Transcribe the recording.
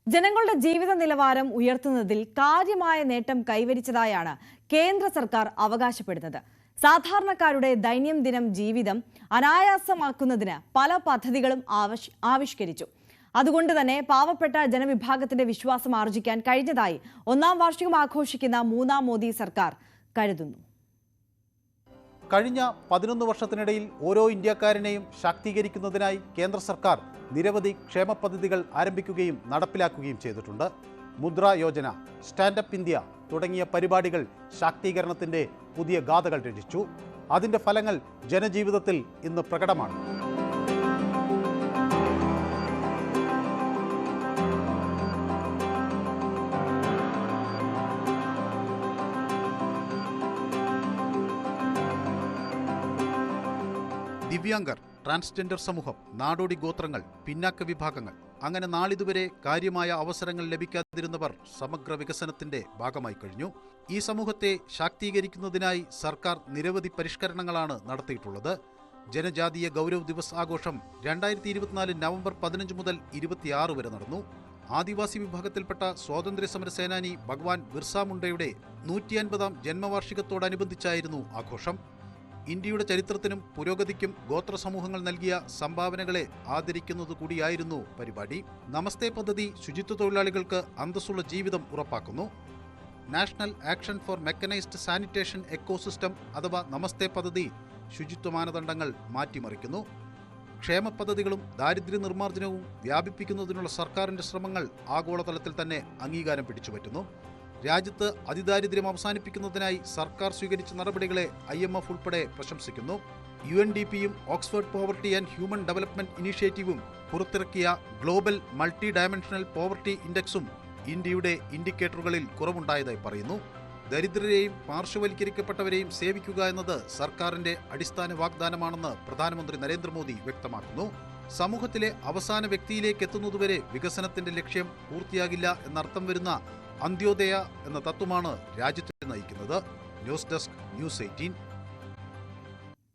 ജനങ്ങളുടെ ജീവിത നിലവാരം ഉയർത്തുന്നതിൽ കാര്യമായ നേട്ടം കൈവരിച്ചതായാണ് കേന്ദ്ര സർക്കാർ അവകാശപ്പെടുന്നത്. സാധാരണക്കാരുടെ ദൈനംദിനം ജീവിതം അനായാസമാക്കുന്നതിന് പല പദ്ധതികളും ആവിഷ്കരിച്ചു. അതുകൊണ്ട് തന്നെ പാവപ്പെട്ട ജനവിഭാഗത്തിന്റെ വിശ്വാസം ആർജിക്കാൻ കഴിഞ്ഞതായി ഒന്നാം വാർഷികം ആഘോഷിക്കുന്ന മൂന്നാം മോദി സർക്കാർ കരുതുന്നു. കഴിഞ്ഞ 11 വർഷത്തിനിടയിൽ ഓരോ ഇന്ത്യക്കാരനെയും ശാക്തീകരിക്കുന്നതിനായി കേന്ദ്ര സർക്കാർ നിരവധി ക്ഷേമ പദ്ധതികൾ ആരംഭിക്കുകയും നടപ്പിലാക്കുകയും ചെയ്തിട്ടുണ്ട്. മുദ്ര യോജന, സ്റ്റാൻഡപ്പ് ഇന്ത്യ തുടങ്ങിയ പരിപാടികൾ ശാക്തീകരണത്തിന്റെ പുതിയ ഗാഥകൾ രചിച്ചു. അതിന്റെ ഫലങ്ങൾ ജനജീവിതത്തിൽ ഇന്ന് പ്രകടമാണ്. ദിവ്യാംഗർ, ട്രാൻസ്ജെൻഡർ സമൂഹം, നാടോടി ഗോത്രങ്ങൾ, പിന്നാക്ക വിഭാഗങ്ങൾ, അങ്ങനെ നാളിതുവരെ കാര്യമായ അവസരങ്ങൾ ലഭിക്കാതിരുന്നവർ സമഗ്ര വികസനത്തിന്റെ ഭാഗമായി കഴിഞ്ഞു. ഈ സമൂഹത്തെ ശാക്തീകരിക്കുന്നതിനായി സർക്കാർ നിരവധി പരിഷ്കരണങ്ങളാണ് നടത്തിയിട്ടുള്ളത്. ജനജാതീയ ഗൗരവ് ദിവസ് ആഘോഷം 2024 നവംബർ 15 മുതൽ 26 വരെ നടന്നു. ആദിവാസി വിഭാഗത്തിൽപ്പെട്ട സ്വാതന്ത്ര്യ സമര സേനാനി ഭഗവാൻ ബിർസ മുണ്ടയുടെ 150ാം ജന്മവാർഷികത്തോടനുബന്ധിച്ചായിരുന്നു ആഘോഷം. ഇന്ത്യയുടെ ചരിത്രത്തിനും പുരോഗതിക്കും ഗോത്ര സമൂഹങ്ങൾ നൽകിയ സംഭാവനകളെ ആദരിക്കുന്നത് കൂടിയായിരുന്നു പരിപാടി. നമസ്തേ പദ്ധതി ശുചിത്വ തൊഴിലാളികൾക്ക് അന്തസ്സുള്ള ജീവിതം ഉറപ്പാക്കുന്നു. National action for mechanised sanitation ecosystem അഥവാ നമസ്തേ പദ്ധതി ശുചിത്വ മാനദണ്ഡങ്ങൾ മാറ്റിമറിക്കുന്നു. ക്ഷേമ പദ്ധതികളും ദാരിദ്ര്യ നിർമ്മാർജ്ജനവും വ്യാപിപ്പിക്കുന്നതിനുള്ള സർക്കാരിന്റെ ശ്രമങ്ങൾ ആഗോളതലത്തിൽ തന്നെ അംഗീകാരം പിടിച്ചുപറ്റുന്നു. രാജ്യത്ത് അതിദാരിദ്ര്യം അവസാനിപ്പിക്കുന്നതിനായി സർക്കാർ സ്വീകരിച്ച നടപടികളെ IMF ഉൾപ്പെടെ പ്രശംസിക്കുന്നു. UNDPയും Oxford poverty and human development ഇനീഷ്യേറ്റീവും പുറത്തിറക്കിയ ഗ്ലോബൽ മൾട്ടി ഡയമെൻഷണൽ പോവർട്ടി ഇൻഡെക്സും ഇന്ത്യയുടെ ഇൻഡിക്കേറ്ററുകളിൽ കുറവുണ്ടായതായി പറയുന്നു. ദരിദ്രരെയും പാർശ്വവൽക്കരിക്കപ്പെട്ടവരെയും സേവിക്കുക എന്നത് സർക്കാരിന്റെ അടിസ്ഥാന വാഗ്ദാനമാണെന്ന് പ്രധാനമന്ത്രി നരേന്ദ്രമോദി വ്യക്തമാക്കുന്നു. സമൂഹത്തിലെ അവസാന വ്യക്തിയിലേക്ക് എത്തുന്നതുവരെ വികസനത്തിന്റെ ലക്ഷ്യം പൂർത്തിയാകില്ല എന്നർത്ഥം വരുന്ന അന്ത്യോദയ എന്ന തത്വമാണ് രാജ്യത്തെ നയിക്കുന്നത്. News desk, News 18.